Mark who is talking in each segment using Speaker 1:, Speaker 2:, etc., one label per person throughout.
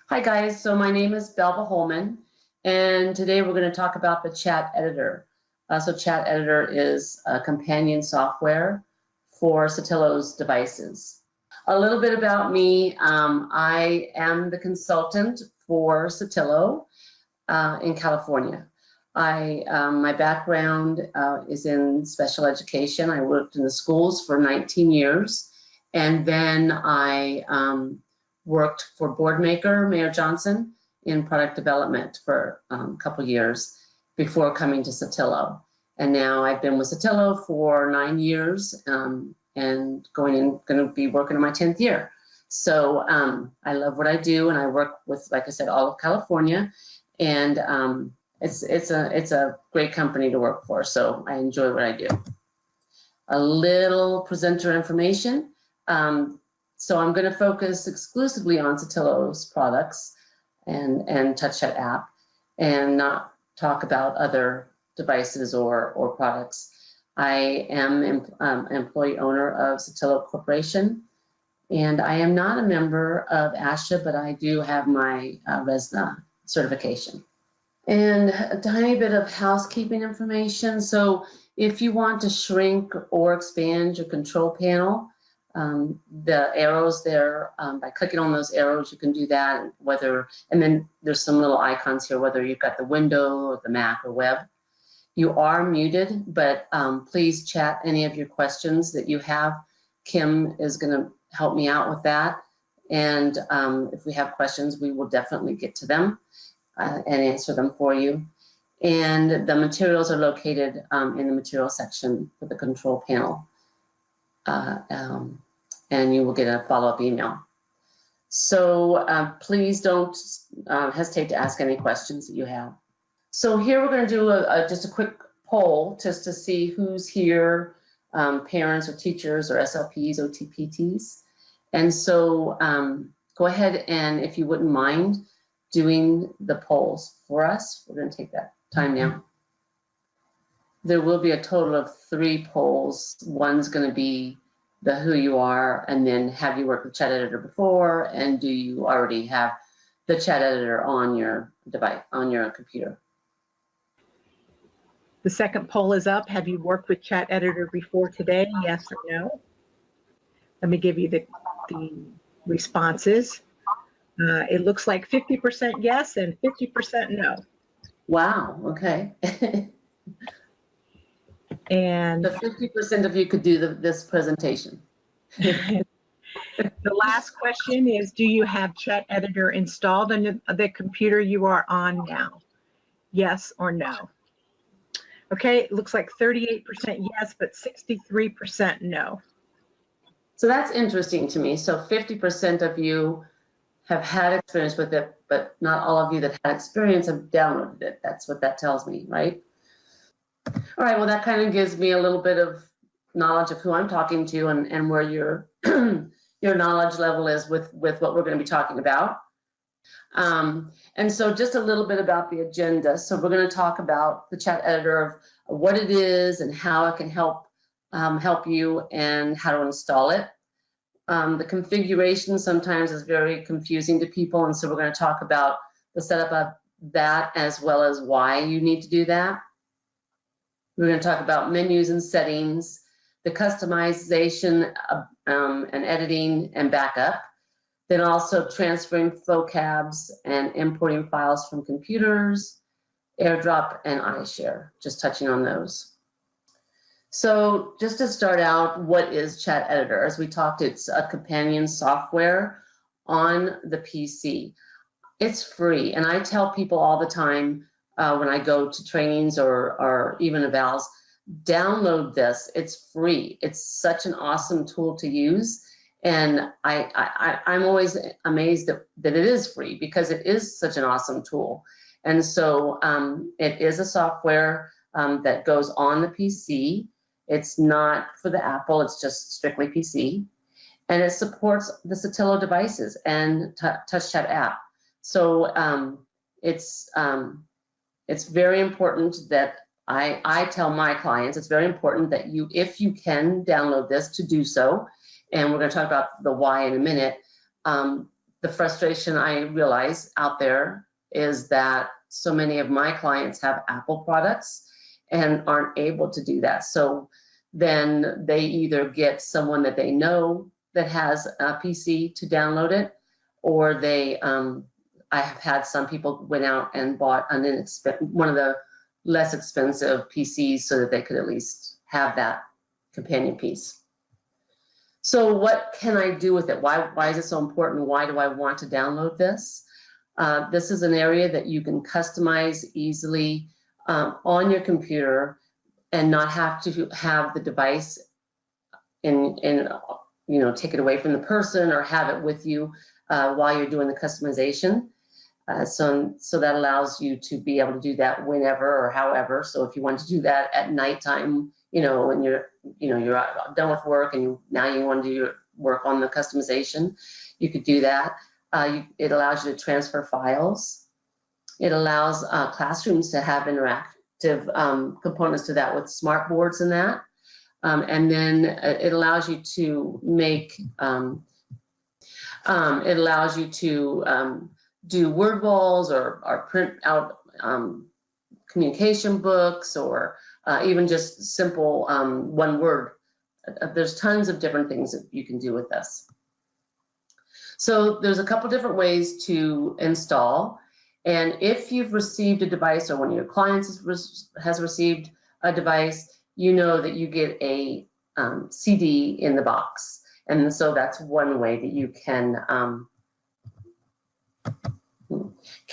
Speaker 1: Hi guys, so my name is Belva Holman, and today we're going to talk about the ChatEditor. So ChatEditor is a companion software for Saltillo's devices. A little bit about me, I am the consultant for Saltillo in California. My background is in special education. I worked in the schools for 19 years, and then I worked for Boardmaker, Mayor Johnson, in product development for a couple years before coming to Saltillo. And now I've been with Saltillo for 9 years and going to be working in my 10th year. So I love what I do, and I work with, like I said, all of California, and it's a great company to work for. So I enjoy what I do. A little presenter information. So I'm going to focus exclusively on Saltillo's products and TouchChat app, and not talk about other devices or products. I am employee owner of Saltillo Corporation, and I am not a member of ASHA, but I do have my RESNA certification. And a tiny bit of housekeeping information. So if you want to shrink or expand your control panel, the arrows there, by clicking on those arrows, you can do that. And then there's some little icons here, whether you've got the window or the Mac or web. You are muted, but please chat any of your questions that you have. Kim is going to help me out with that. And if we have questions, we will definitely get to them and answer them for you. And the materials are located in the material section for the control panel. And you will get a follow-up email. So please don't hesitate to ask any questions that you have. So here we're going to do just a quick poll just to see who's here, parents or teachers or SLPs or TPTs. And so go ahead, and if you wouldn't mind doing the polls for us, we're going to take that time now. There will be a total of 3 polls. One's going to be the who you are, and then have you worked with ChatEditor before, and do you already have the ChatEditor on your device, on your computer?
Speaker 2: The second poll is up. Have you worked with ChatEditor before today? Yes or no? Let me give you the responses. It looks like 50% yes and 50% no.
Speaker 1: Wow, okay.
Speaker 2: And
Speaker 1: the 50% of you could do this presentation.
Speaker 2: The last question is, do you have ChatEditor installed on the computer you are on now? Yes or no? Okay, it looks like 38% yes, but 63% no.
Speaker 1: So that's interesting to me. So 50% of you have had experience with it, but not all of you that had experience have downloaded it. That's what that tells me, right? All right, well, that kind of gives me a little bit of knowledge of who I'm talking to and where your your knowledge level is with what we're going to be talking about. And so just a little bit about the agenda. So we're going to talk about the ChatEditor, of what it is and how it can help you, and how to install it. The configuration sometimes is very confusing to people, and so we're going to talk about the setup of that as well as why you need to do that. We're going to talk about menus and settings, the customization and editing and backup, then also transferring vocabs and importing files from computers, AirDrop and iShare, just touching on those. So just to start out, what is ChatEditor? As we talked, it's a companion software on the PC. It's free, and I tell people all the time when I go to trainings or even evals, download this. It's free. It's such an awesome tool to use, and I'm always amazed that it is free, because it is such an awesome tool. And so it is a software that goes on the PC. It's not for the Apple, it's just strictly PC. And it supports the Saltillo devices and TouchChat app. So it's very important that I tell my clients, it's very important that you, if you can download this, to do so. And we're going to talk about the why in a minute. the frustration I realize out there is that so many of my clients have Apple products and aren't able to do that. So then they either get someone that they know that has a PC to download it, or they, I have had some people went out and bought one of the less expensive PCs so that they could at least have that companion piece. So what can I do with it? Why is it so important? Why do I want to download this? This is an area that you can customize easily on your computer and not have to have the device take it away from the person or have it with you while you're doing the customization. So that allows you to be able to do that whenever or however. So if you want to do that at nighttime, when you're done with work and now you want to do your work on the customization, you could do that. It allows you to transfer files. It allows classrooms to have interactive components to that with smart boards and that. And then it allows you to make, do word walls or print out communication books or even just simple one word. There's tons of different things that you can do with this. So there's a couple different ways to install. And if you've received a device or one of your clients has received a device, you know that you get a CD in the box. And so that's one way that you can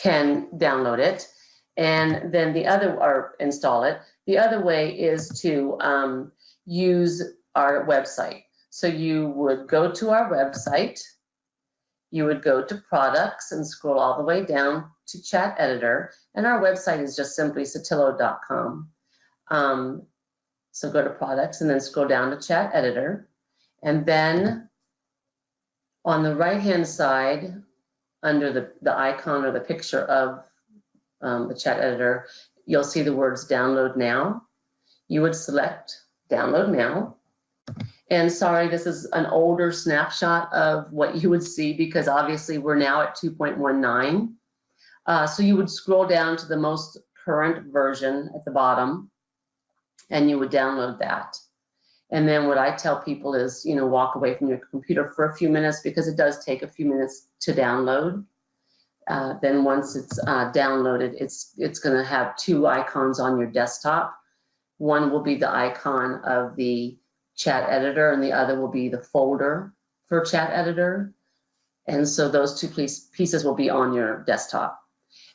Speaker 1: download it. And then or install it. The other way is to use our website. So you would go to our website, you would go to products and scroll all the way down to ChatEditor. And our website is just simply saltillo.com. So go to products and then scroll down to ChatEditor. And then on the right-hand side, under the icon or the picture of the ChatEditor, you'll see the words download now. You would select download now. And sorry, this is an older snapshot of what you would see because obviously we're now at 2.19. So you would scroll down to the most current version at the bottom and you would download that. And then what I tell people is, walk away from your computer for a few minutes because it does take a few minutes to download. Then once it's downloaded, it's going to have two icons on your desktop. One will be the icon of the ChatEditor and the other will be the folder for ChatEditor. And so those two pieces will be on your desktop.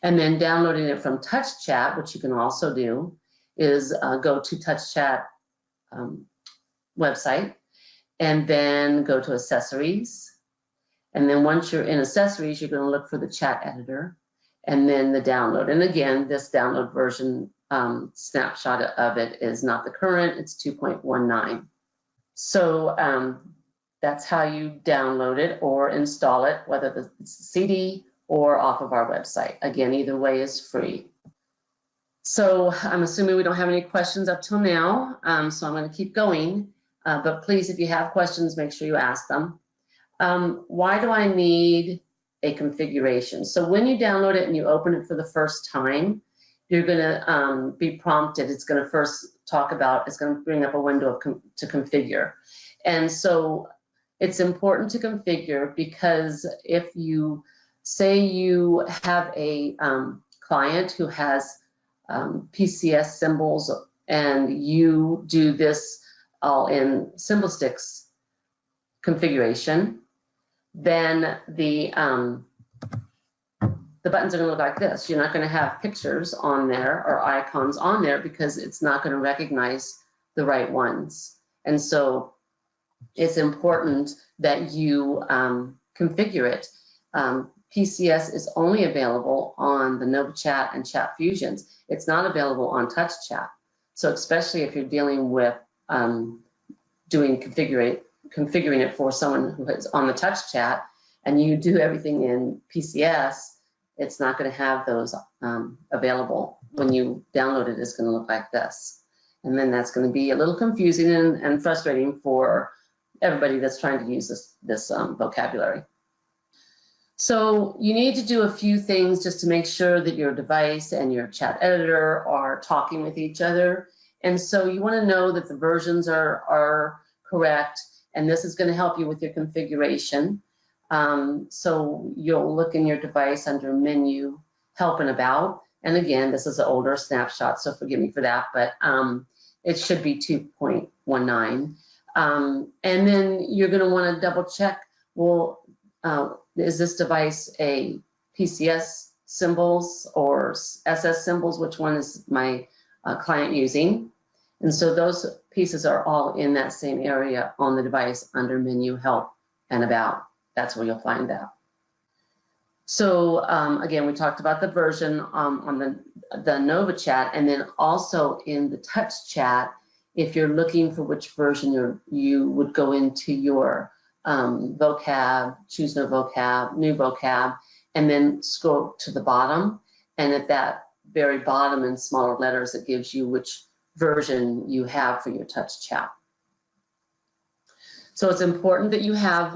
Speaker 1: And then downloading it from TouchChat, which you can also do, is go to TouchChat website and then go to accessories. And then once you're in accessories, you're going to look for the ChatEditor and then the download. And again, this download version snapshot of it is not the current, it's 2.19. So that's how you download it or install it, whether it's a CD or off of our website. Again, either way is free. So I'm assuming we don't have any questions up till now, so I'm going to keep going. But please, if you have questions, make sure you ask them. Why do I need a configuration? So when you download it and you open it for the first time, you're going to be prompted. It's going to first it's going to bring up a window to configure. And so it's important to configure because if you say you have a client who has PCS symbols and you do this all in symbol sticks configuration, then the buttons are going to look like this. You're not going to have pictures on there or icons on there because it's not going to recognize the right ones. And so it's important that you configure it. PCS is only available on the NovaChat and Chat Fusions. It's not available on TouchChat. So especially if you're dealing with configuring it for someone who is on the TouchChat and you do everything in PCS, it's not going to have those available. When you download it, it's going to look like this. And then that's going to be a little confusing and frustrating for everybody that's trying to use this vocabulary. So you need to do a few things just to make sure that your device and your chat editor are talking with each other. And so you want to know that the versions are correct, and this is going to help you with your configuration. So you'll look in your device under menu, help and about. And again, this is an older snapshot, so forgive me for that, but it should be 2.19. And then you're going to want to double check, well, is this device a PCS symbols or SS symbols? Which one is my client using? And so those pieces are all in that same area on the device under menu, help, and about. That's where you'll find that. So again, we talked about the version on the Nova chat, and then also in the touch chat, if you're looking for which version you would go into your vocab, choose no vocab, new vocab, and then scroll to the bottom. And at that very bottom in smaller letters, it gives you which version you have for your touch chat. So it's important that you have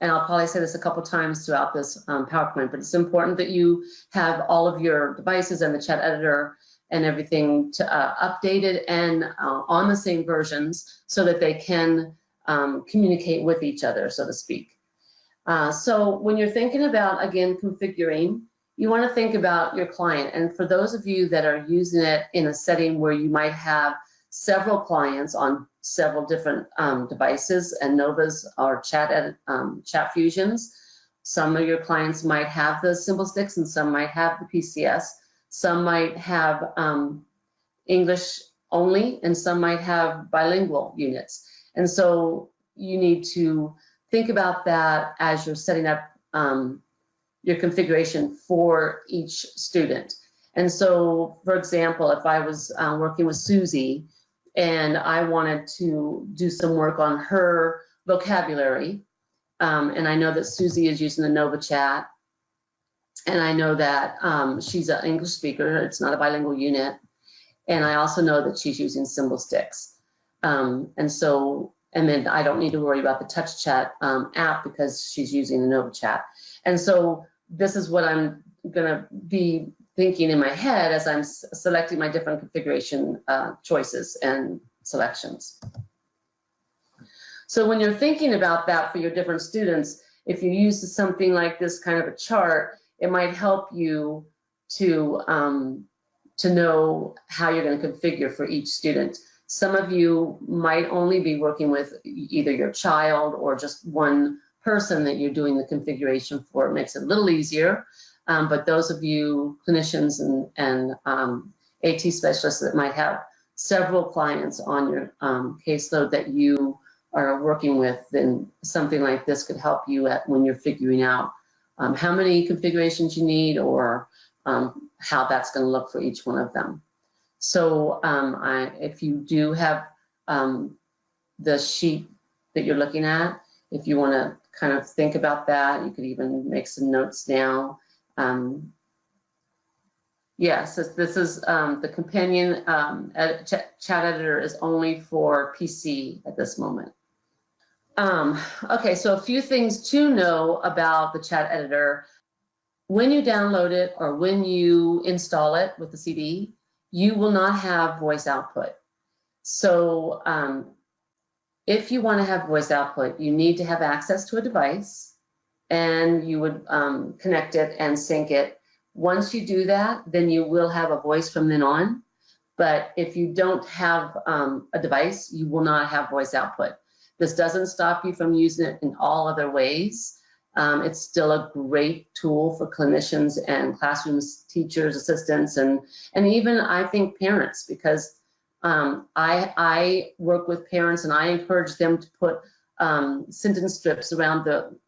Speaker 1: and I'll probably say this a couple times throughout this PowerPoint, but it's important that you have all of your devices and the chat editor and everything updated and on the same versions so that they can communicate with each other, so to speak. So when you're thinking about, again, configuring, you want to think about your client. And for those of you that are using it in a setting where you might have several clients on several different devices and Novas or chat fusions, some of your clients might have the symbol sticks and some might have the PCS. Some might have English only and some might have bilingual units. And so you need to think about that as you're setting up your configuration for each student. And so, for example, if I was working with Susie and I wanted to do some work on her vocabulary, and I know that Susie is using the Nova chat, and I know that she's an English speaker, it's not a bilingual unit, and I also know that she's using symbol sticks. And then I don't need to worry about the touch chat app because she's using the Nova chat. And so this is what I'm gonna be thinking in my head as I'm selecting my different configuration choices and selections. So when you're thinking about that for your different students, if you use something like this kind of a chart, it might help you to know how you're going to configure for each student. Some of you might only be working with either your child or just one person that you're doing the configuration for. It makes it a little easier. But those of you clinicians and AT specialists that might have several clients on your caseload that you are working with, then something like this could help you when you're figuring out how many configurations you need or how that's going to look for each one of them. So if you do have the sheet that you're looking at, if you want to kind of think about that, you could even make some notes now. Yes, this is the companion chat editor is only for PC at this moment. Okay, so a few things to know about the chat editor. When you download it or when you install it with the CD, you will not have voice output. So if you want to have voice output, you need to have access to a device and you would connect it and sync it. Once you do that, then you will have a voice from then on. But if you don't have a device, you will not have voice output. This doesn't stop you from using it in all other ways. It's still a great tool for clinicians and classrooms, teachers, assistants, and even I think parents, because I work with parents and I encourage them to put sentence strips around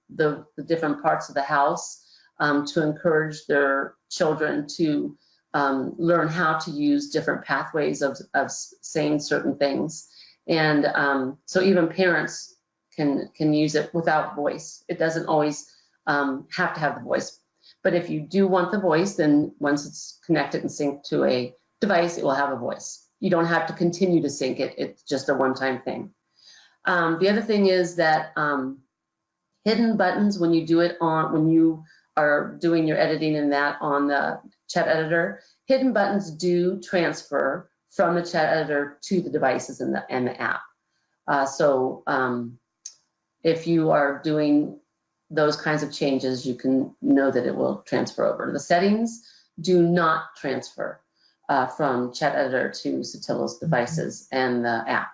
Speaker 1: the different parts of the house to encourage their children to learn how to use different pathways of saying certain things. And so even parents can use it without voice. It doesn't always have to have the voice. But if you do want the voice, then once it's connected and synced to a device, it will have a voice. You don't have to continue to sync it. It's just a one-time thing. The other thing is that Hidden buttons, when you do it on, when you are doing your editing in that on the chat editor, hidden buttons do transfer from the chat editor to the devices in the app. If you are doing those kinds of changes, you can know that it will transfer over. The settings do not transfer from chat editor to Saltillo's devices and the app.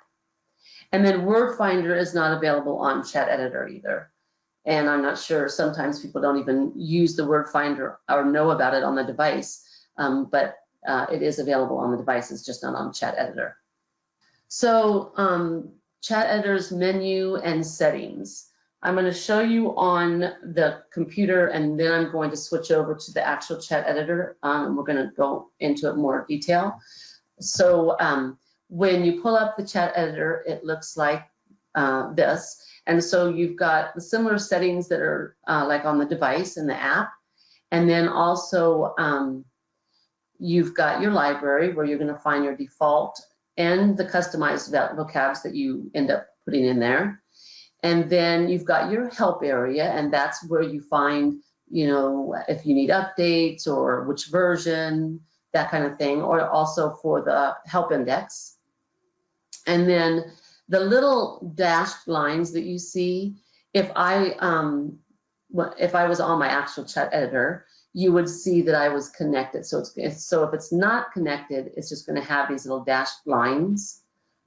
Speaker 1: And then Word Finder is not available on chat editor either. And I'm not sure, sometimes people don't even use the Word Finder or know about it on the device, but it is available on the devices, just not on chat editor. So chat editor's menu and settings. I'm going to show you on the computer, and then I'm going to switch over to the actual chat editor. We're going to go into it more detail. So when you pull up the chat editor, it looks like this. And so you've got the similar settings that are like on the device in the app. And then also you've got your library where you're going to find your default and the customized vocabs that you end up putting in there. And then you've got your help area, and that's where you find, you know, if you need updates or which version, that kind of thing, or also for the help index. And then the little dashed lines that you see, if I was on my actual chat editor, you would see that I was connected. So if it's not connected, it's just going to have these little dashed lines.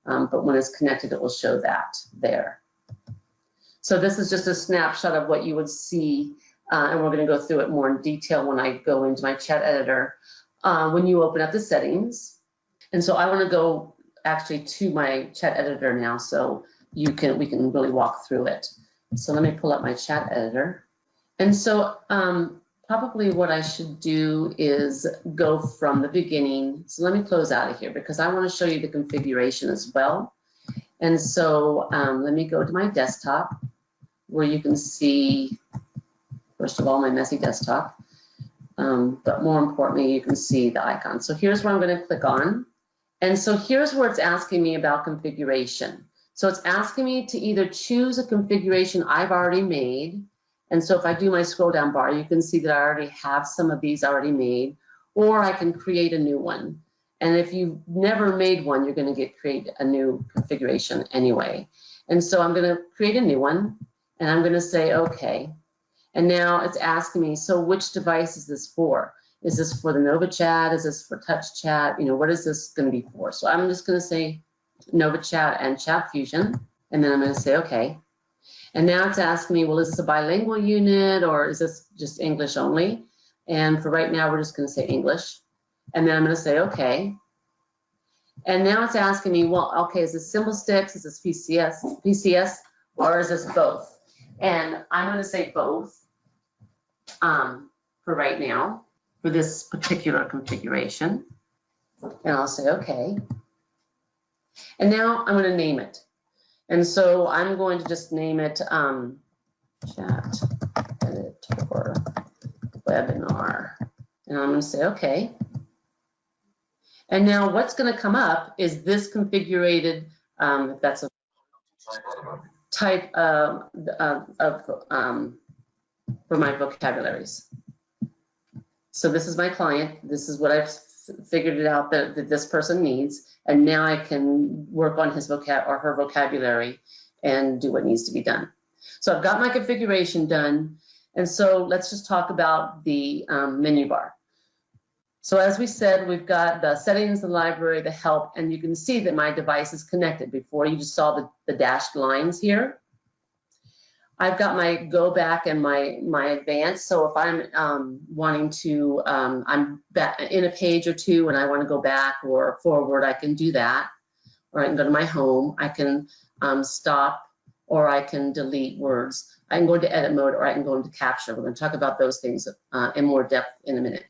Speaker 1: But when it's connected, it will show that there. So this is just a snapshot of what you would see, and we're going to go through it more in detail when I go into my chat editor when you open up the settings. And so I want to go actually to my chat editor now, so we can really walk through it. So let me pull up my chat editor. And so probably what I should do is go from the beginning. So let me close out of here because I want to show you the configuration as well. And so let me go to my desktop where you can see, first of all, my messy desktop. But more importantly, you can see the icon. So here's where I'm going to click on. And so here's where it's asking me about configuration. So it's asking me to either choose a configuration I've already made. And so if I do my scroll down bar, you can see that I already have some of these already made, or I can create a new one. And if you've never made one, you're going to create a new configuration anyway. And so I'm going to create a new one, and I'm going to say, okay. And now it's asking me, so which device is this for? Is this for the Nova Chat? Is this for Touch Chat? You know, what is this going to be for? So I'm just going to say Nova Chat and Chat Fusion, and then I'm going to say, okay. And now it's asking me, well, is this a bilingual unit or is this just English only? And for right now, we're just going to say English. And then I'm going to say, okay. And now it's asking me, well, okay, is this Symbol Sticks? Is this PCS, or is this both? And I'm going to say both for right now, for this particular configuration. And I'll say, okay. And now I'm going to name it. And so I'm going to just name it Chat Editor Webinar. And I'm going to say, okay. And now what's going to come up is this configured, if that's a type for my vocabularies. So this is my client. This is what I've figured it out that this person needs. And now I can work on his vocab or her vocabulary and do what needs to be done. So I've got my configuration done. And so let's just talk about the menu bar. So as we said, we've got the settings, the library, the help, and you can see that my device is connected. Before you just saw the dashed lines here. I've got my go back and my advanced. So if I'm wanting to, I'm back in a page or two and I want to go back or forward, I can do that. Or I can go to my home. I can stop, or I can delete words. I can go into edit mode, or I can go into capture. We're going to talk about those things in more depth in a minute.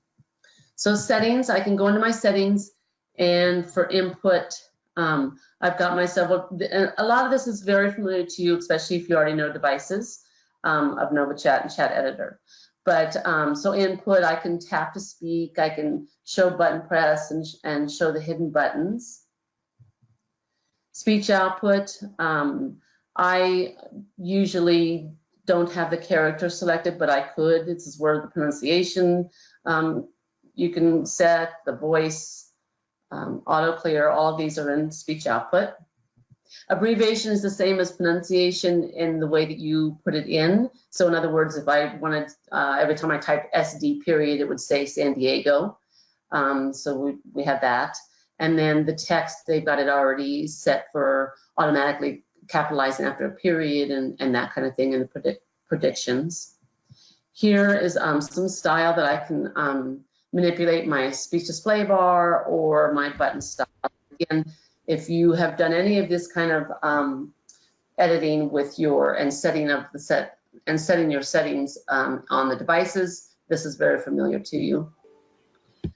Speaker 1: So settings, I can go into my settings, and for input, I've got my several, a lot of this is very familiar to you, especially if you already know devices of Nova Chat and Chat Editor. But so input, I can tap to speak, I can show button press and show the hidden buttons. Speech output, I usually don't have the character selected, but I could. This is where the pronunciation you can set, the voice, auto clear, all of these are in speech output. Abbreviation is the same as pronunciation in the way that you put it in. So in other words, if I wanted, every time I type SD period, it would say San Diego. So we have that. And then the text, they've got it already set for automatically capitalizing after a period and that kind of thing in the predictions. Here is some style that I can manipulate my speech display bar or my button style. Again, if you have done any of this kind of editing with your and setting of the set and setting your settings on the devices, this is very familiar to you.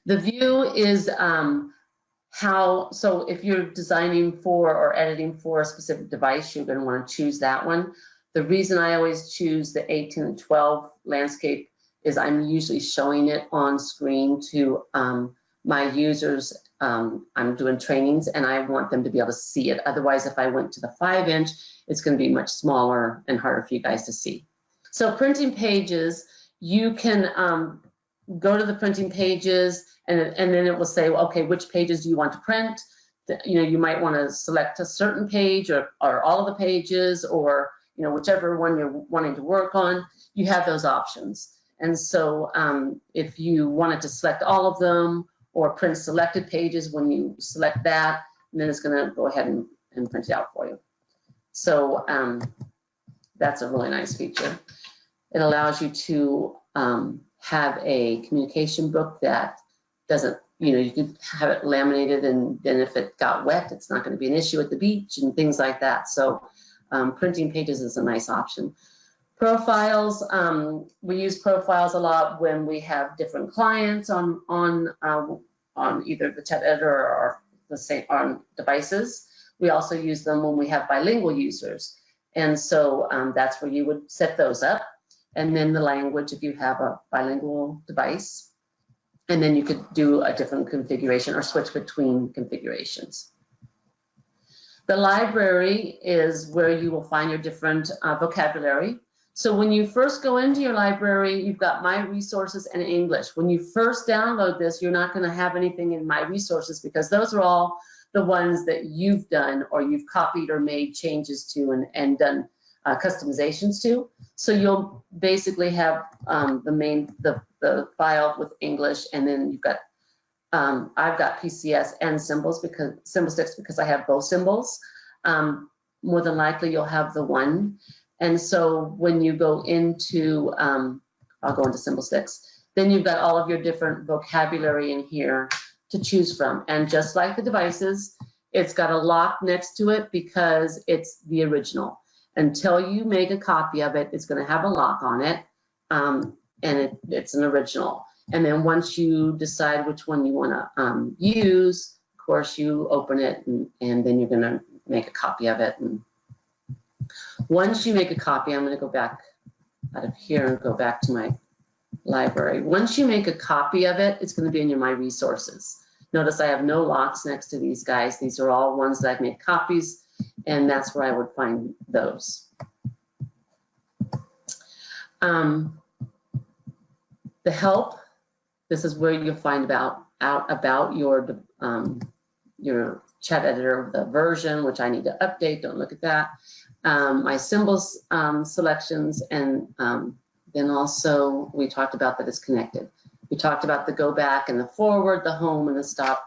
Speaker 1: The view is so if you're designing for or editing for a specific device, you're going to want to choose that one. The reason I always choose the 18 and 12 landscape is I'm usually showing it on screen to my users. I'm doing trainings and I want them to be able to see it. Otherwise, if I went to the 5-inch, it's going to be much smaller and harder for you guys to see. So printing pages, you can go to the printing pages and then it will say, well, okay, which pages do you want to print? You might want to select a certain page or all of the pages, or whichever one you're wanting to work on. You have those options. And so if you wanted to select all of them or print selected pages, when you select that, then it's going to go ahead and print it out for you. So that's a really nice feature. It allows you to have a communication book that doesn't, you can have it laminated, and then if it got wet, it's not going to be an issue at the beach and things like that. So printing pages is a nice option. Profiles, we use profiles a lot when we have different clients on either the ChatEditor or the same on devices. We also use them when we have bilingual users. And so that's where you would set those up. And then the language if you have a bilingual device. And then you could do a different configuration or switch between configurations. The library is where you will find your different vocabulary. So when you first go into your library, you've got My Resources and English. When you first download this, you're not going to have anything in My Resources because those are all the ones that you've done or you've copied or made changes to and done customizations to. So you'll basically have the file with English, and then you've got I've got PCS and symbol sticks because I have both symbols. More than likely you'll have the one. And so when you go into, I'll go into symbol sticks, then you've got all of your different vocabulary in here to choose from. And just like the devices, it's got a lock next to it because it's the original. Until you make a copy of it, it's going to have a lock on it, and it's an original. And then once you decide which one you want to use, of course, you open it and then you're going to make a copy of it. And once you make a copy, I'm going to go back out of here and go back to my library. Once you make a copy of it, it's going to be in your My Resources. Notice I have no locks next to these guys. These are all ones that I've made copies, and that's where I would find those. The help, this is where you'll find out about your ChatEditor, the version, which I need to update. Don't look at that. My symbols selections, and then also we talked about that it's connected. We talked about the go back and the forward, the home and the stop.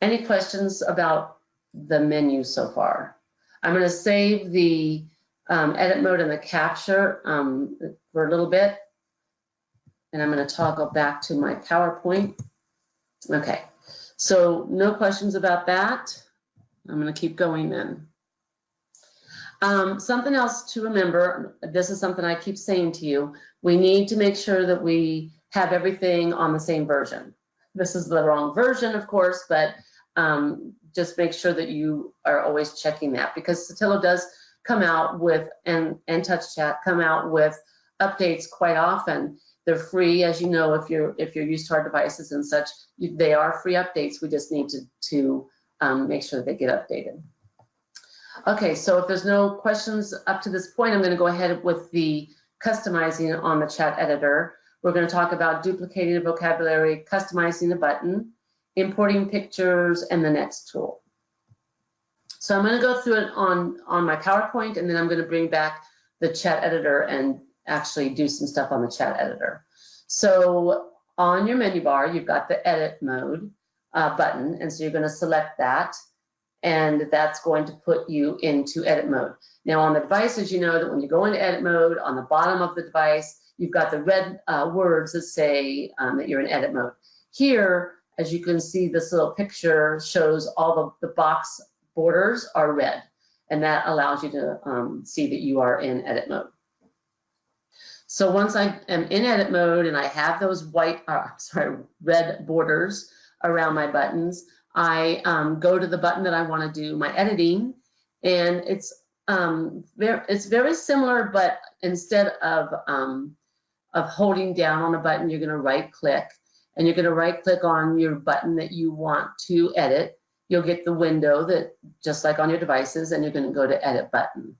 Speaker 1: Any questions about the menu so far? I'm going to save the edit mode and the capture for a little bit, and I'm going to toggle back to my PowerPoint. Okay, so no questions about that. I'm going to keep going then. Something else to remember, this is something I keep saying to you, we need to make sure that we have everything on the same version. This is the wrong version, of course, but just make sure that you are always checking that, because Saltillo does come out with, and TouchChat come out with updates quite often. They're free, as you know, if you're used to our devices and such. They are free updates. We just need to make sure that they get updated. Okay, so if there's no questions up to this point, I'm going to go ahead with the customizing on the chat editor. We're going to talk about duplicating the vocabulary, customizing the button, importing pictures, and the next tool. So I'm going to go through it on my PowerPoint, and then I'm going to bring back the chat editor and actually do some stuff on the chat editor. So on your menu bar, you've got the edit mode button, and so you're going to select that, and that's going to put you into edit mode. Now on the devices, you know that when you go into edit mode, on the bottom of the device, you've got the red words that say that you're in edit mode. Here, as you can see, this little picture shows all the box borders are red, and that allows you to see that you are in edit mode. So once I am in edit mode and I have those red borders around my buttons, I go to the button that I want to do my editing, and it's very similar, but instead of holding down on a button, you're going to right click, and you're going to right click on your button that you want to edit. You'll get the window that just like on your devices, and you're going to go to edit button.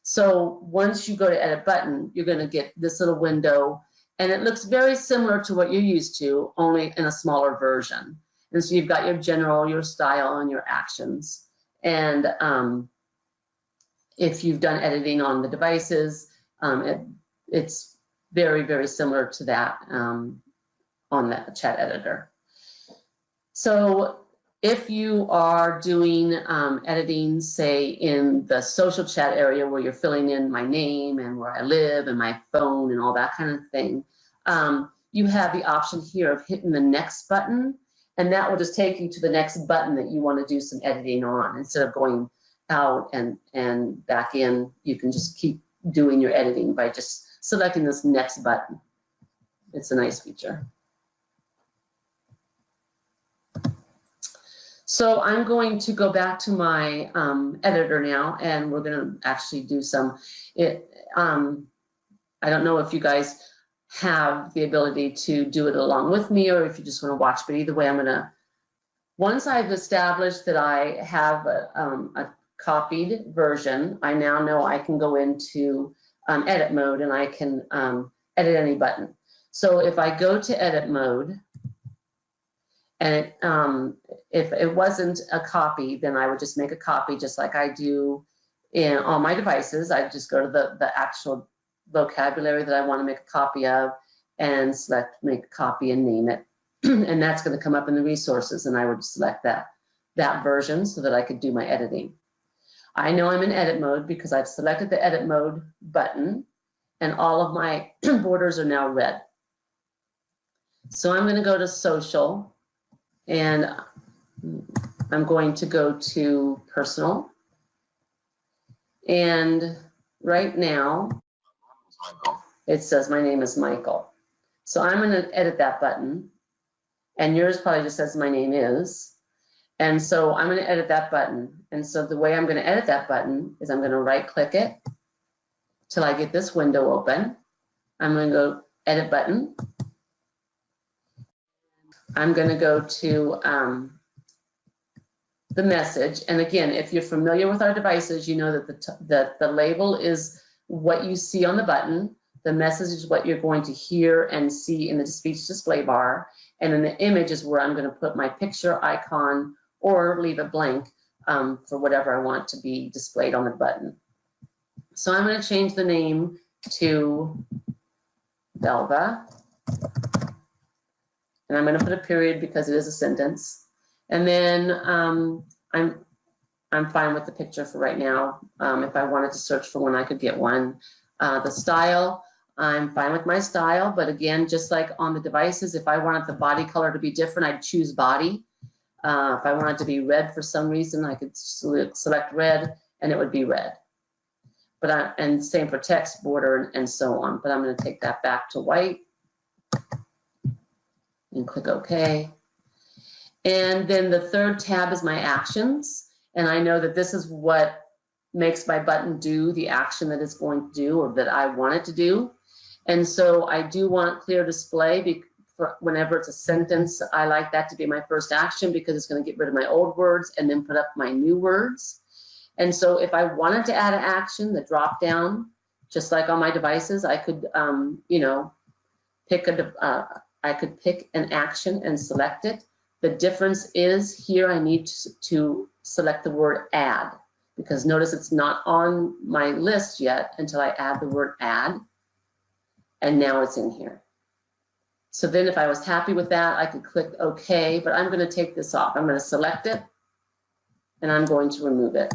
Speaker 1: So once you go to edit button, you're going to get this little window, and it looks very similar to what you're used to, only in a smaller version. And so you've got your general, your style, and your actions. And if you've done editing on the devices, it's very, very similar to that on the chat editor. So if you are doing editing, say in the social chat area where you're filling in my name and where I live and my phone and all that kind of thing, you have the option here of hitting the next button, and that will just take you to the next button that you want to do some editing on. Instead of going out and back in, you can just keep doing your editing by just selecting this next button. It's a nice feature. So I'm going to go back to my editor now, and we're going to actually do some, I don't know if you guys have the ability to do it along with me or if you just want to watch, but either way, I'm going to, once I've established that I have a copied version, I now know I can go into edit mode and I can edit any button. So if I go to edit mode, and if it wasn't a copy, then I would just make a copy just like I do in all my devices. I just go to the actual vocabulary that I want to make a copy of and select make a copy and name it. And that's going to come up in the resources, and I would select that version so that I could do my editing. I know I'm in edit mode because I've selected the edit mode button, and all of my borders are now red. So I'm going to go to social, and I'm going to go to personal, and right now it says my name is Michael. So I'm going to edit that button, and yours probably just says my name is, and so I'm going to edit that button. And so the way I'm going to edit that button is I'm going to right click it till I get this window open. I'm going to go edit button. I'm going to go to the message, and again, if you're familiar with our devices, you know that the label is what you see on the button, the message is what you're going to hear and see in the speech display bar, and then the image is where I'm going to put my picture icon or leave it blank for whatever I want to be displayed on the button. So I'm going to change the name to Belva. And I'm going to put a period because it is a sentence. And then I'm fine with the picture for right now. If I wanted to search for one, I could get one. The style, I'm fine with my style, but again, just like on the devices, if I wanted the body color to be different, I'd choose body. If I wanted to be red for some reason, I could select red, and it would be red. But and same for text, border, and so on. But I'm going to take that back to white. And click OK. And then the third tab is my actions. And I know that this is what makes my button do the action that it's going to do or that I want it to do. And so I do want clear display. Whenever it's a sentence, I like that to be my first action because it's going to get rid of my old words and then put up my new words. And so if I wanted to add an action, the drop down, just like on my devices, I could, you know, I could pick an action and select it. The difference is here I need to select the word add, because notice it's not on my list yet until I add the word add, and now it's in here. So then if I was happy with that, I could click OK, but I'm going to take this off. I'm going to select it, and I'm going to remove it.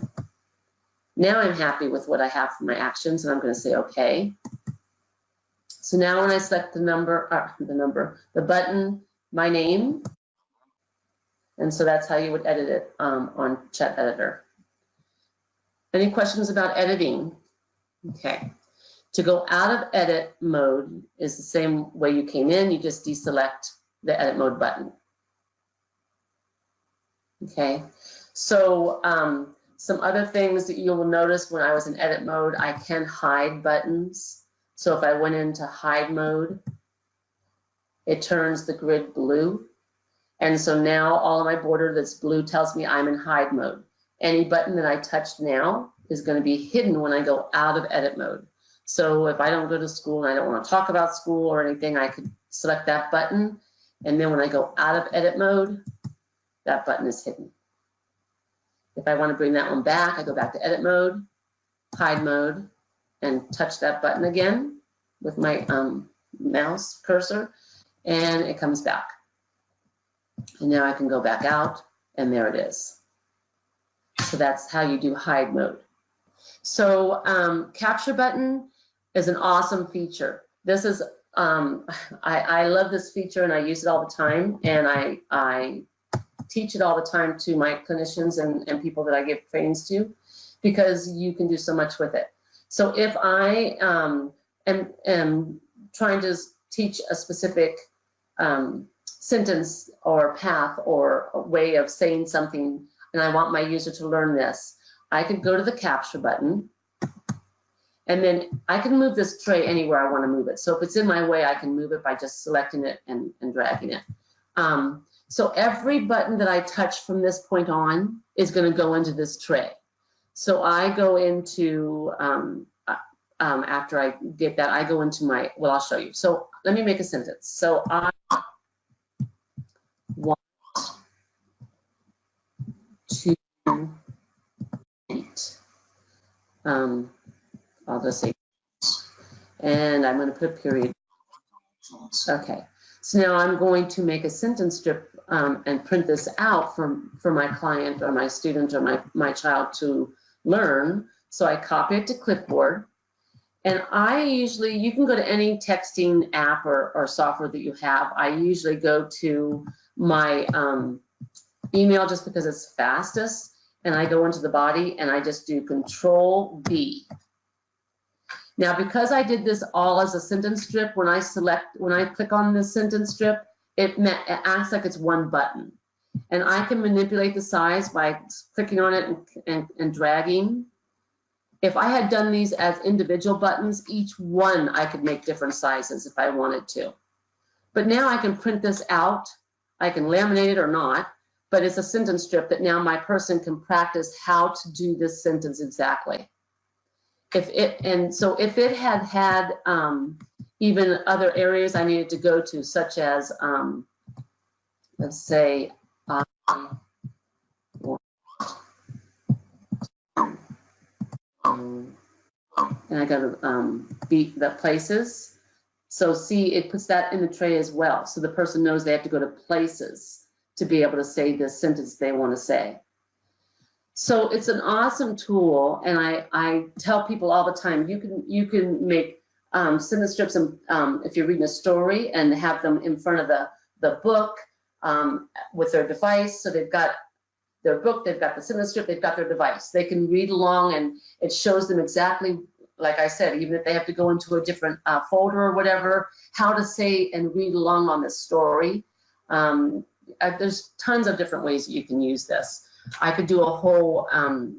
Speaker 1: Now I'm happy with what I have for my actions, and I'm going to say OK. So now when I select the button, my name, and so that's how you would edit it on ChatEditor. Any questions about editing? Okay. To go out of edit mode is the same way you came in. You just deselect the edit mode button. Okay. So some other things that you will notice when I was in edit mode, I can hide buttons. So if I went into hide mode, it turns the grid blue. And so now all of my border that's blue tells me I'm in hide mode. Any button that I touch now is going to be hidden when I go out of edit mode. So if I don't go to school and I don't want to talk about school or anything, I could select that button. And then when I go out of edit mode, that button is hidden. If I want to bring that one back, I go back to edit mode, hide mode, and touch that button again with my mouse cursor, and it comes back. And now I can go back out, and there it is. So that's how you do hide mode. So capture button is an awesome feature. This is, I love this feature and I use it all the time, and I teach it all the time to my clinicians and people that I give trainings to, because you can do so much with it. So if I am trying to teach a specific sentence or path or a way of saying something, and I want my user to learn this, I could go to the capture button, and then I can move this tray anywhere I want to move it. So if it's in my way, I can move it by just selecting it and dragging it. So every button that I touch from this point on is going to go into this tray. So I go into, after I get that, I go into my, well, I'll show you. So let me make a sentence. So I want to eat. I'll just say, and I'm going to put a period. Okay. So now I'm going to make a sentence strip and print this out for my client or my student or my child to learn. So I copy it to clipboard. And I usually, you can go to any texting app or software that you have. I usually go to my email just because it's fastest. And I go into the body and I just do Control V. Now, because I did this all as a sentence strip, when I click on this sentence strip, it acts like it's one button. And I can manipulate the size by clicking on it and dragging. If I had done these as individual buttons, each one I could make different sizes if I wanted to. But now I can print this out. I can laminate it or not, but it's a sentence strip that now my person can practice how to do this sentence exactly. So if it had even other areas I needed to go to, such as, let's say, and I go to beat the places. So see, it puts that in the tray as well. So the person knows they have to go to places to be able to say the sentence they want to say. So it's an awesome tool, and I tell people all the time, you can make sentence strips if you're reading a story and have them in front of the book with their device. So they've got their book, they've got the sentence strip, they've got their device. They can read along, and it shows them exactly, like I said, even if they have to go into a different folder or whatever, how to say and read along on the story. There's tons of different ways that you can use this. I could do a whole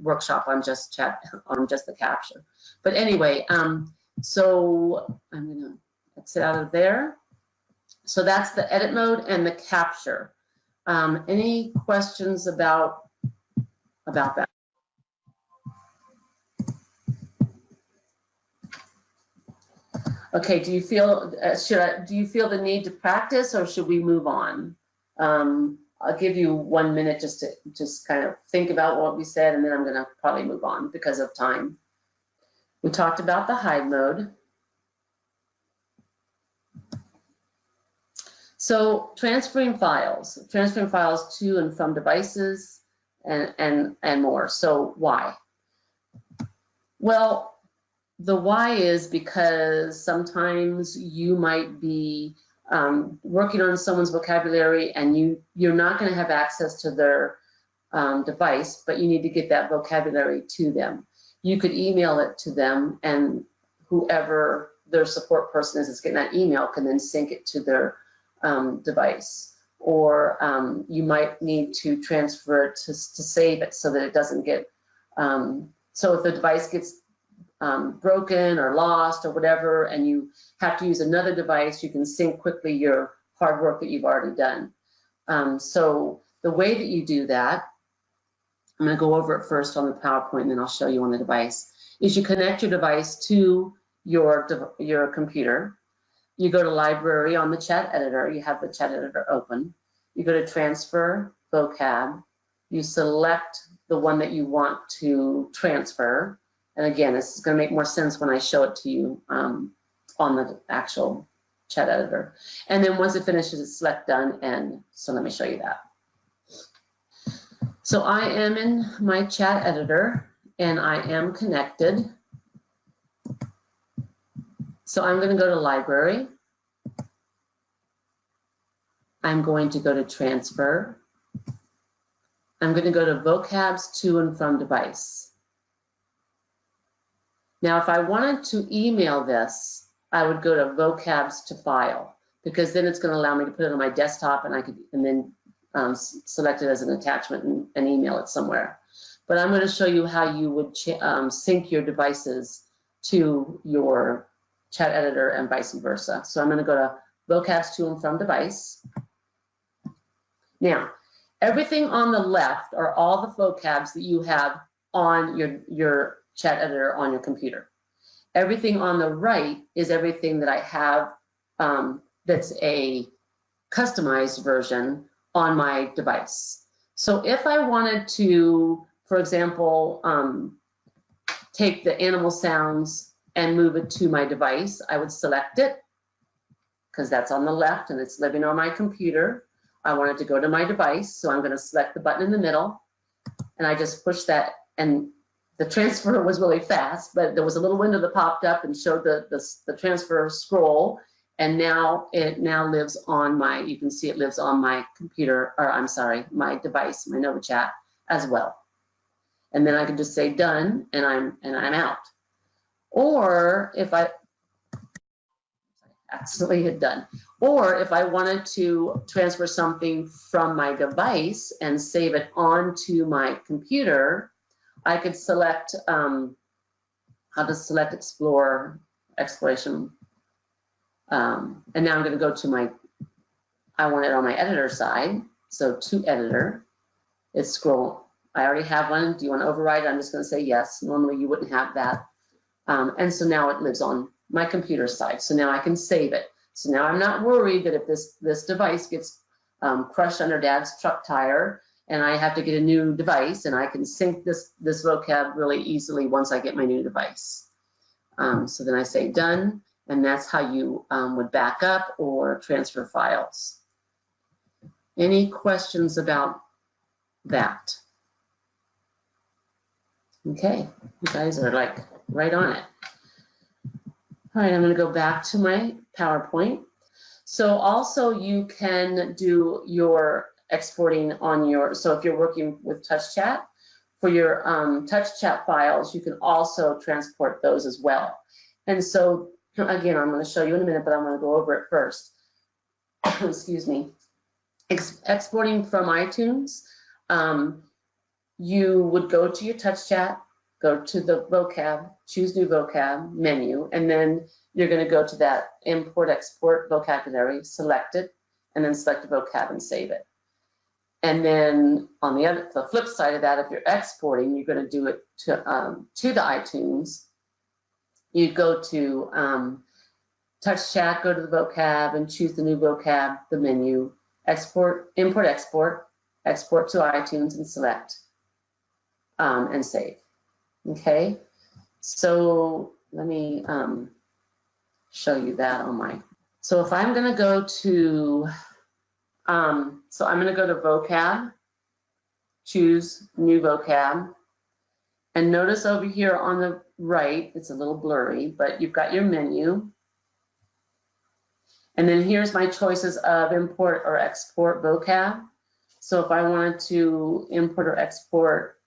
Speaker 1: workshop on just the capture. But anyway, so I'm gonna exit out of there. So that's the edit mode and the capture. Any questions about that? Okay, do you feel do you feel the need to practice, or should we move on? I'll give you 1 minute just to kind of think about what we said, and then I'm going to probably move on because of time. We talked about the hide mode. So transferring files to and from devices and more. So why? Well, the why is because sometimes you might be working on someone's vocabulary and you're not going to have access to their device, but you need to get that vocabulary to them. You could email it to them, and whoever their support person is that's getting that email can then sync it to their device. Or you might need to transfer it to save it so that it doesn't get, so if the device gets broken or lost or whatever, and you have to use another device, you can sync quickly your hard work that you've already done. So the way that you do that, I'm going to go over it first on the PowerPoint, and then I'll show you on the device, is you connect your device to your computer. You go to Library on the ChatEditor. You have the ChatEditor open. You go to Transfer Vocab. You select the one that you want to transfer. And again, this is going to make more sense when I show it to you on the actual ChatEditor. And then once it finishes, it's select Done. And so let me show you that. So I am in my ChatEditor, and I am connected. So I'm going to go to Library. I'm going to go to Transfer. I'm going to go to Vocabs to and from device. Now, if I wanted to email this, I would go to Vocabs to File, because then it's going to allow me to put it on my desktop, and I could then select it as an attachment and email it somewhere. But I'm going to show you how you would sync your devices to your ChatEditor and vice versa. So I'm going to go to Vocabs to and from device. Now, everything on the left are all the vocabs that you have on your ChatEditor on your computer. Everything on the right is everything that I have that's a customized version on my device. So if I wanted to, for example, take the animal sounds and move it to my device, I would select it, because that's on the left and it's living on my computer. I want it to go to my device, so I'm going to select the button in the middle, and I just push that, and the transfer was really fast, but there was a little window that popped up and showed the transfer scroll, and now it lives on my, you can see it lives on my computer, or I'm sorry, my device, my NovaChat as well. And then I can just say done, and I'm out. Or if I accidentally hit done, or if I wanted to transfer something from my device and save it onto my computer, I could select how to select exploration. And now I'm going to go to I want it on my editor side. So to editor, it's scroll. I already have one. Do you want to override it? I'm just going to say yes. Normally you wouldn't have that. And so now it lives on my computer side. So now I can save it. So now I'm not worried that if this device gets crushed under Dad's truck tire and I have to get a new device, and I can sync this vocab really easily once I get my new device. So then I say done, and that's how you would back up or transfer files. Any questions about that? Okay, you guys are like right on it. All right, I'm going to go back to my PowerPoint. So also you can do your exporting on your, so if you're working with TouchChat, for your TouchChat files, you can also transport those as well. And so again, I'm going to show you in a minute, but I'm going to go over it first. Excuse me. Exporting from iTunes, you would go to your TouchChat, go to the vocab, choose new vocab menu, and then you're going to go to that import export vocabulary, select it, and then select the vocab and save it. And then on the flip side of that, if you're exporting, you're going to do it to the iTunes. You go to touch chat, go to the vocab and choose the new vocab, the menu, export, import, export, export to iTunes and select and save. Okay, so let me show you that on my. So if I'm going to go to, so I'm going to go to vocab, choose new vocab, and notice over here on the right, it's a little blurry, but you've got your menu. And then here's my choices of import or export vocab. So if I wanted to import or export,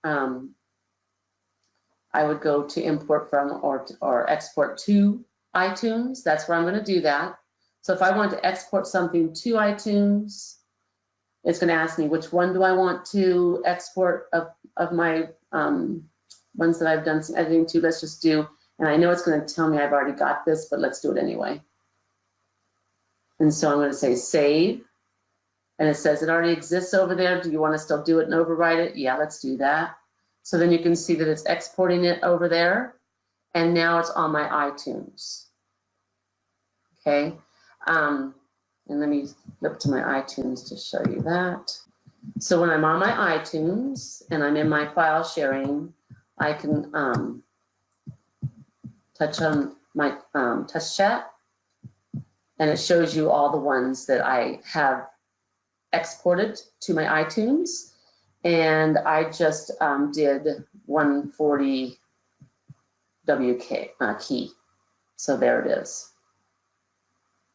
Speaker 1: I would go to import from or export to iTunes. That's where I'm going to do that. So if I want to export something to iTunes, it's going to ask me which one do I want to export of my ones that I've done some editing to. Let's just do, and I know it's going to tell me I've already got this, but let's do it anyway. And so I'm going to say save, and it says it already exists over there. Do you want to still do it and overwrite it? Yeah, let's do that. So then you can see that it's exporting it over there, and now it's on my iTunes. Okay, and let me flip to my iTunes to show you that. So when I'm on my iTunes and I'm in my file sharing, I can touch on my touch chat, and it shows you all the ones that I have exported to my iTunes. And I just did 140 WK key. So there it is.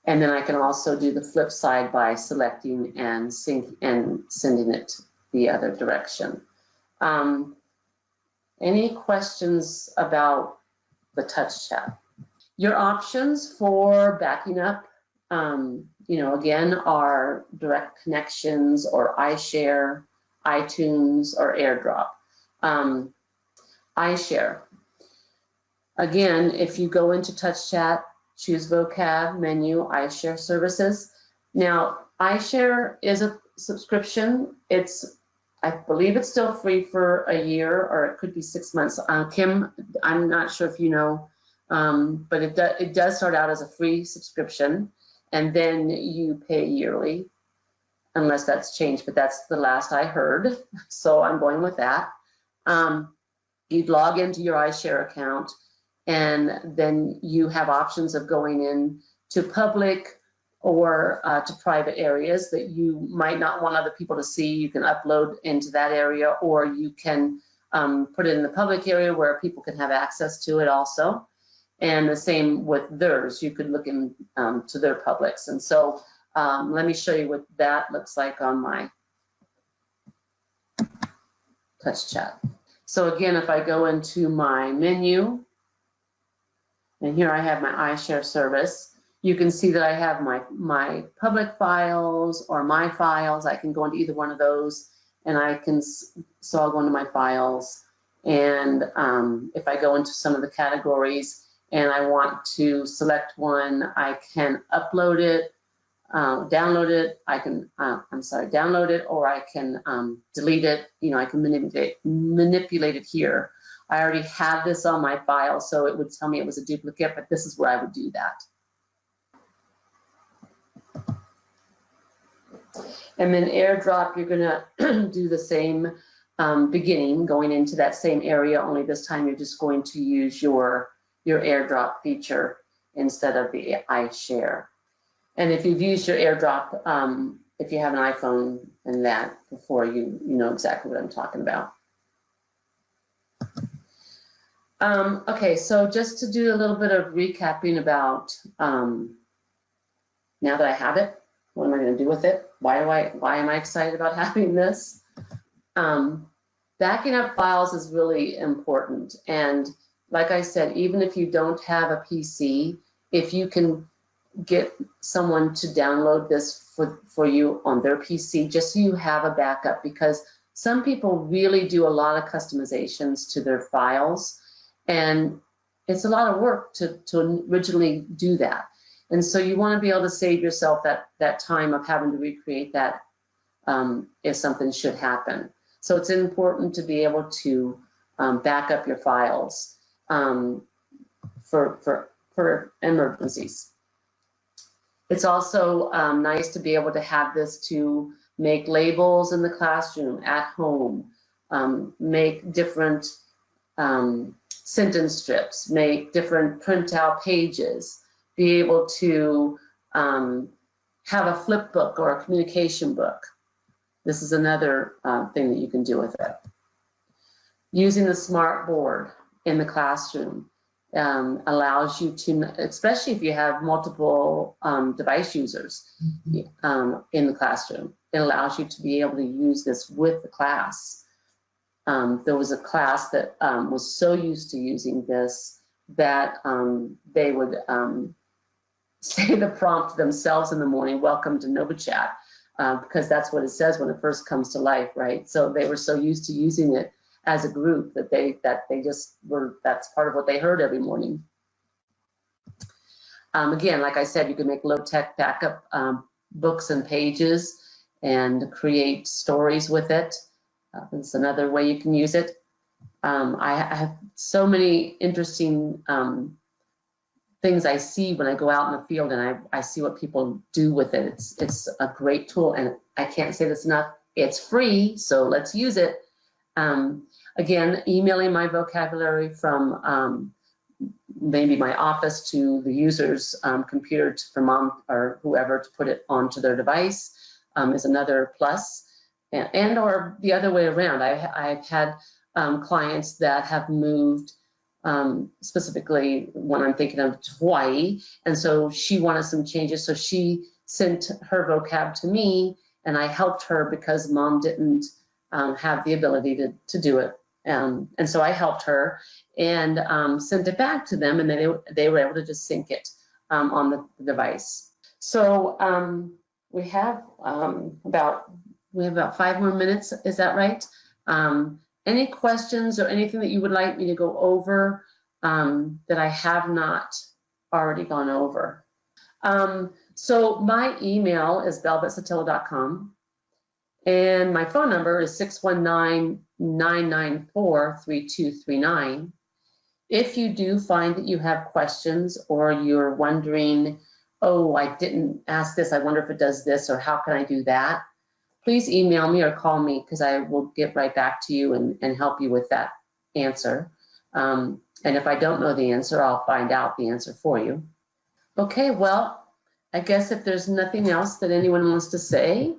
Speaker 1: And then I can also do the flip side by selecting and sending it the other direction. Any questions about the touch chat? Your options for backing up, again, are direct connections or iShare, iTunes, or AirDrop. iShare. Again, if you go into touch chat, choose vocab, menu, iShare services. Now, iShare is a subscription. I believe it's still free for a year, or it could be 6 months. Kim, I'm not sure if you know, but it does start out as a free subscription, and then you pay yearly, unless that's changed, but that's the last I heard, so I'm going with that. You'd log into your iShare account, and then you have options of going in to public or to private areas that you might not want other people to see. You can upload into that area, or you can put it in the public area where people can have access to it also. And the same with theirs. You could look in to their publics. And so let me show you what that looks like on my touch chat. So again, if I go into my menu, and here I have my iShare service, you can see that I have my public files or my files. I can go into either one of those, and so I'll go into my files, and if I go into some of the categories and I want to select one, I can upload it, download it. I can, download it, or I can delete it. I can manipulate it here. I already have this on my file, so it would tell me it was a duplicate, but this is where I would do that. And then AirDrop, you're gonna do the same beginning, going into that same area, only this time you're just going to use your AirDrop feature instead of the iShare. And if you've used your AirDrop, if you have an iPhone and that before, you know exactly what I'm talking about. Okay, so just to do a little bit of recapping about now that I have it, what am I going to do with it? Why am I excited about having this? Backing up files is really important, and like I said, even if you don't have a PC, if you can get someone to download this for you on their PC, just so you have a backup, because some people really do a lot of customizations to their files, and it's a lot of work to originally do that. And so you want to be able to save yourself that time of having to recreate that if something should happen. So it's important to be able to back up your files for emergencies. It's also nice to be able to have this to make labels in the classroom, at home, make different sentence strips, make different printout pages, be able to have a flip book or a communication book. This is another thing that you can do with it. Using the smart board in the classroom allows you to, especially if you have multiple device users in the classroom, it allows you to be able to use this with the class. There was a class that was so used to using this that they would say the prompt themselves in the morning, "Welcome to NovaChat," because that's what it says when it first comes to life, right? So they were so used to using it as a group that they just were, that's part of what they heard every morning. Again, like I said, you can make low-tech backup books and pages and create stories with it. That's another way you can use it. I have so many interesting things I see when I go out in the field, and I see what people do with it. It's a great tool, and I can't say this enough. It's free, so let's use it. Again, emailing my vocabulary from maybe my office to the user's computer for mom or whoever to put it onto their device is another plus. And or the other way around. I've had clients that have moved, specifically when I'm thinking of Hawaii, and so she wanted some changes, so she sent her vocab to me, and I helped her because mom didn't have the ability to do it. And so I helped her and sent it back to them, and then they were able to just sync it on the device. So we have about 5 more minutes, is that right? Any questions or anything that you would like me to go over that I have not already gone over? So my email is belv@saltillo.com, and my phone number is 619-994-3239. If you do find that you have questions or you're wondering, oh, I didn't ask this, I wonder if it does this, or how can I do that, please email me or call me, because I will get right back to you and help you with that answer. And if I don't know the answer, I'll find out the answer for you. Okay, well, I guess if there's nothing else that anyone wants to say,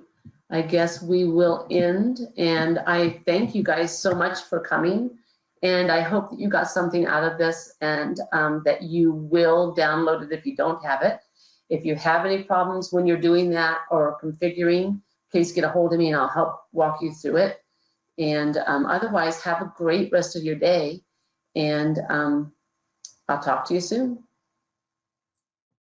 Speaker 1: I guess we will end. And I thank you guys so much for coming. And I hope that you got something out of this, and that you will download it if you don't have it. If you have any problems when you're doing that or configuring, please get a hold of me and I'll help walk you through it. And otherwise, have a great rest of your day, and I'll talk to you soon.